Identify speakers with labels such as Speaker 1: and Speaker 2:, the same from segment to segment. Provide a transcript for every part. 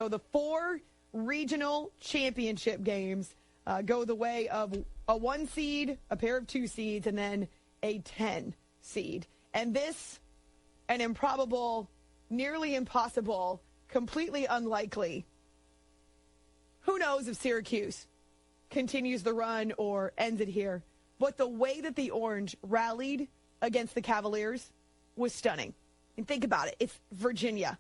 Speaker 1: So the 4 regional championship games go the way of a 1 seed, a pair of 2 seeds, and then a 10 seed. And this, an improbable, nearly impossible, completely unlikely. Who knows if Syracuse continues the run or ends it here. But the way that the Orange rallied against the Cavaliers was stunning. And think about it. It's Virginia.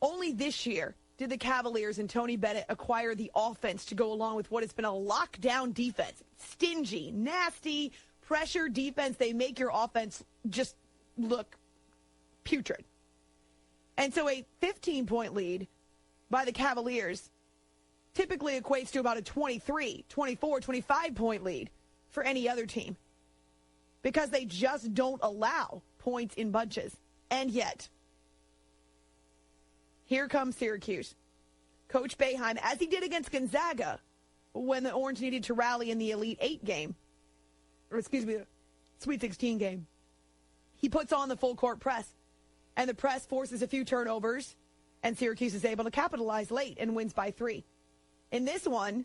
Speaker 1: Only this year did the Cavaliers and Tony Bennett acquire the offense to go along with what has been a lockdown defense. Stingy, nasty, pressure defense. They make your offense just look putrid. And so a 15-point lead by the Cavaliers typically equates to about a 23, 24, 25-point lead for any other team because they just don't allow points in bunches. And yet, here comes Syracuse. Coach Boeheim, as he did against Gonzaga when the Orange needed to rally in the Elite 8 game, or excuse me, the Sweet 16 game, he puts on the full court press. And the press forces a few turnovers, and Syracuse is able to capitalize late and wins by 3. In this one,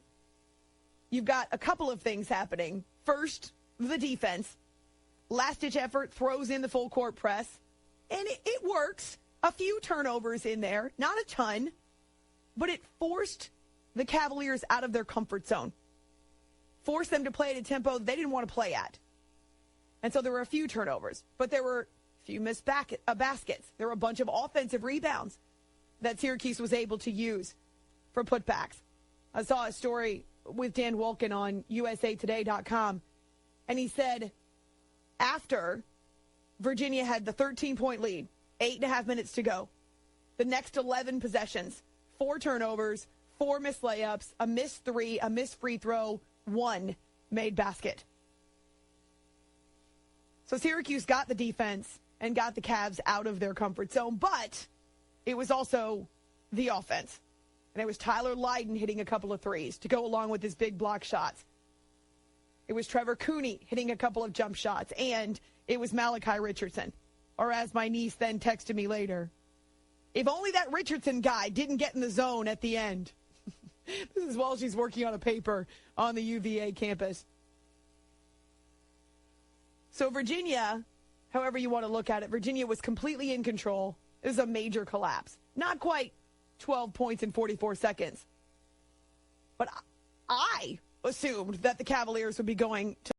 Speaker 1: you've got a couple of things happening. First, the defense. Last-ditch effort throws in the full court press, and it works. A few turnovers in there, not a ton, but it forced the Cavaliers out of their comfort zone. Forced them to play at a tempo they didn't want to play at. And so there were a few turnovers, but there were a few missed baskets. There were a bunch of offensive rebounds that Syracuse was able to use for putbacks. I saw a story with Dan Wolkin on usatoday.com, and he said after Virginia had the 13-point lead, 8.5 minutes to go, the next 11 possessions, 4 turnovers, 4 missed layups, a missed 3, a missed free throw, 1 made basket. So Syracuse got the defense and got the Cavs out of their comfort zone, but it was also the offense. And it was Tyler Lydon hitting a couple of threes to go along with his big block shots. It was Trevor Cooney hitting a couple of jump shots, and it was Malachi Richardson. Or as my niece then texted me later, if only that Richardson guy didn't get in the zone at the end. This is while she's working on a paper on the UVA campus. So Virginia, however you want to look at it, Virginia was completely in control. It was a major collapse. Not quite 12 points in 44 seconds. But I assumed that the Cavaliers would be going to